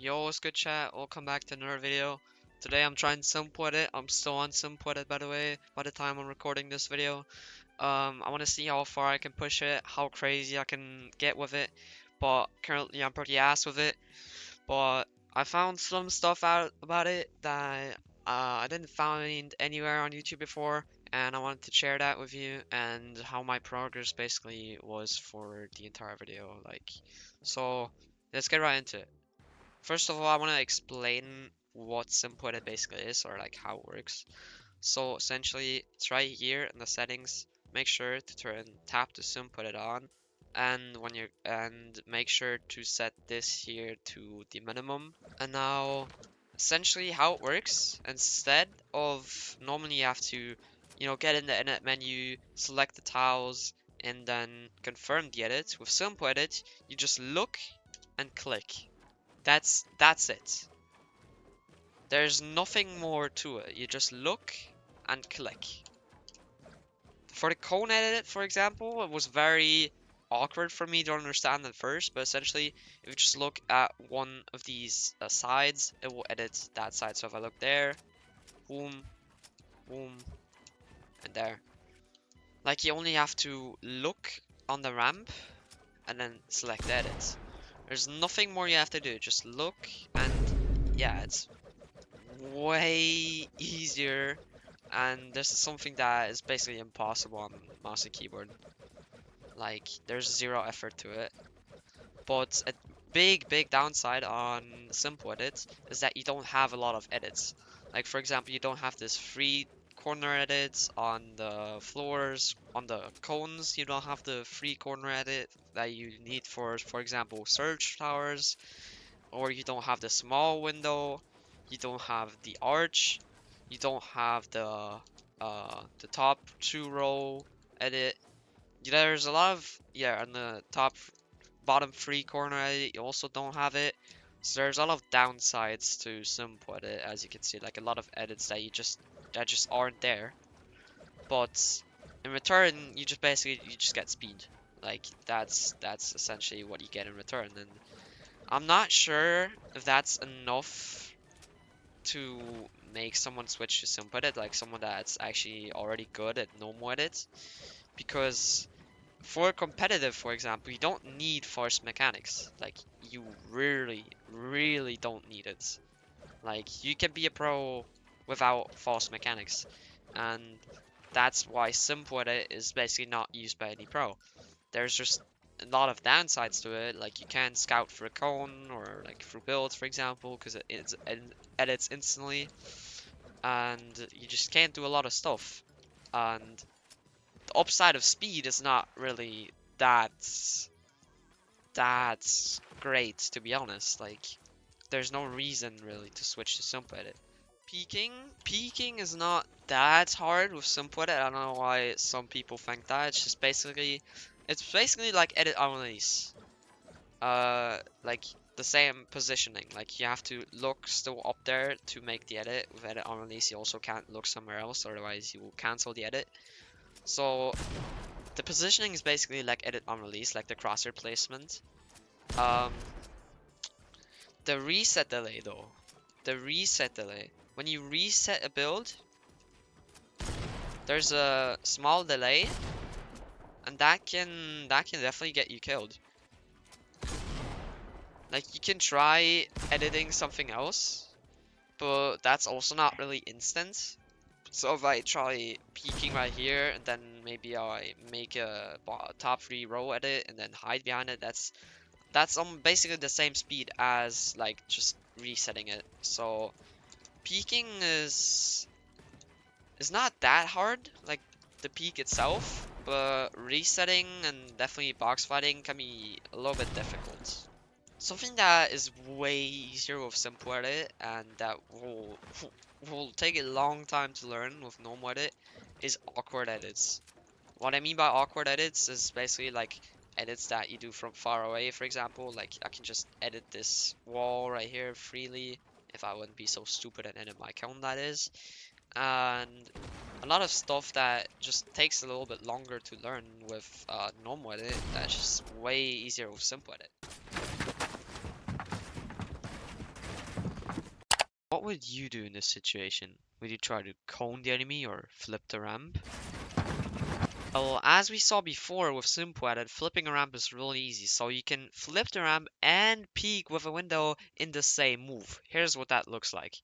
Yo, what's good chat? Welcome back to another video. Today I'm trying Simp It. I'm still on Simp It by the way, by the time I'm recording this video. I want to see how far I can push it, how crazy I can get with it. But currently I'm pretty ass with it. But I found some stuff out about it that I didn't find anywhere on YouTube before. And I wanted to share that with you and how my progress basically was for the entire video. So let's get right into it. First of all, I want to explain what Simp basically is, or like how it works. So essentially, it's right here in the settings. Make sure to tap to Simp on, and make sure to set this here to the minimum. And now, essentially, how it works, instead of normally you have to, get in the edit menu, select the tiles, and then confirm the edit. With Simp you just look and click. That's it. There's nothing more to it. You just look and click. For the cone edit, for example, it was very awkward for me to understand at first, but essentially, if you just look at one of these sides, it will edit that side. So if I look there, boom, boom, and there. Like, you only have to look on the ramp and then select edit. There's nothing more you have to do. Just look and yeah, it's way easier, and this is something that is basically impossible on mouse and keyboard. Like, there's zero effort to it. But a big downside on Simp Edit is that you don't have a lot of edits. Like, for example, you don't have this free corner edits on the floors, on the cones. You don't have the free corner edit that you need for example, surge towers, or you don't have the small window, you don't have the arch, you don't have the top 2 row edit. There's a lot of, yeah, on the bottom 3 corner edit you also don't have it. So there's a lot of downsides to Simp Edit, as you can see, like a lot of edits that just aren't there. But in return, you just get speed. Like, that's essentially what you get in return. And I'm not sure if that's enough to make someone switch to Simp Edit, like someone that's actually already good at normal edit. Because for competitive, for example, you don't need force mechanics. Like, you really don't need it. Like, you can be a pro without false mechanics. And that's why Simp Edit is basically not used by any pro. There's just a lot of downsides to it. Like, you can't scout for a cone or like through builds, for example, because it edits instantly, and you just can't do a lot of stuff. And the upside of speed is not really that great, to be honest. Like, there's no reason really to switch to Simp Edit. Peaking is not that hard with Simp Edit. I don't know why some people think that. It's basically like edit on release. Like the same positioning. Like, you have to look still up there to make the edit. With edit on release, you also can't look somewhere else, otherwise you will cancel the edit. So the positioning is basically like edit on release, like the crosshair placement. Um, the reset delay though. The reset delay. When you reset a build, there's a small delay, and that can definitely get you killed. Like, you can try editing something else, but that's also not really instant. So if I try peeking right here, and then maybe I make a top 3 row edit and then hide behind it, that's basically the same speed as like just resetting it. So peeking is not that hard, like the peak itself, but resetting and definitely box fighting can be a little bit difficult. Something that is way easier with Simp Edit, and that will take a long time to learn with normal edit, is awkward edits. What I mean by awkward edits is basically like edits that you do from far away. For example, like, I can just edit this wall right here freely if I wouldn't be so stupid and edit my cone, that is. And a lot of stuff that just takes a little bit longer to learn with normal edit, that's just way easier with Simp Edit. What would you do in this situation? Would you try to cone the enemy or flip the ramp? Well, as we saw before with Simpuaded, flipping a ramp is really easy. So you can flip the ramp and peek with a window in the same move. Here's what that looks like.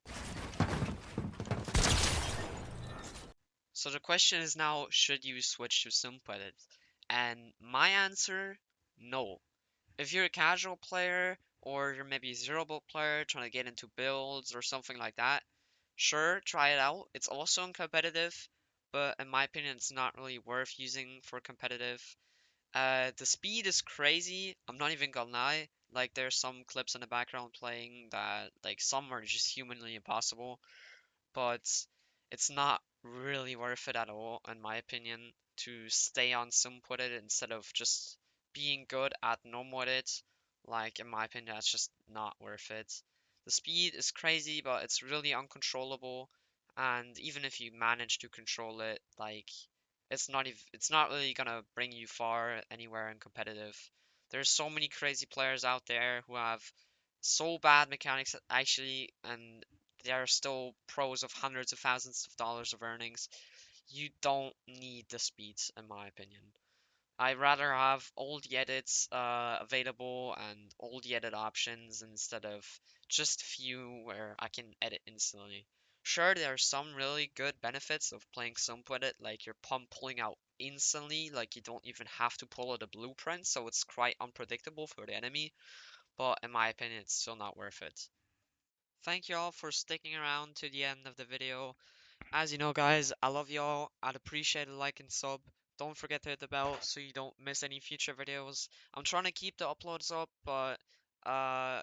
So the question is now, should you switch to Simpuaded? And my answer, no. If you're a casual player or you're maybe a zero build player trying to get into builds or something like that, sure, try it out. It's also in competitive, but in my opinion, it's not really worth using for competitive. The speed is crazy. I'm not even gonna lie. Like there's some clips in the background playing that like some are just humanly impossible, but it's not really worth it at all, in my opinion, to stay on Simputed instead of just being good at Nomoded. Like, in my opinion, that's just not worth it. The speed is crazy, but it's really uncontrollable, and even if you manage to control it, like, it's not really gonna bring you far anywhere in competitive. There's so many crazy players out there who have so bad mechanics actually, and they are still pros of hundreds of thousands of dollars of earnings. You don't need the speeds, in my opinion. I'd rather have all the edits available and all the edit options instead of just few where I can edit instantly. Sure, there are some really good benefits of playing Sump with it, like your pump pulling out instantly, like you don't even have to pull out a blueprint, so it's quite unpredictable for the enemy, but in my opinion, it's still not worth it. Thank you all for sticking around to the end of the video. As you know, guys, I love y'all. I'd appreciate a like and sub. Don't forget to hit the bell so you don't miss any future videos. I'm trying to keep the uploads up, but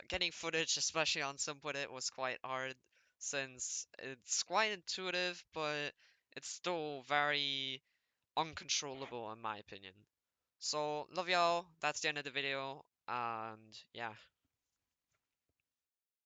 getting footage, especially on Simpwit, was quite hard since it's quite intuitive, but it's still very uncontrollable in my opinion. So, love y'all. That's the end of the video, and yeah.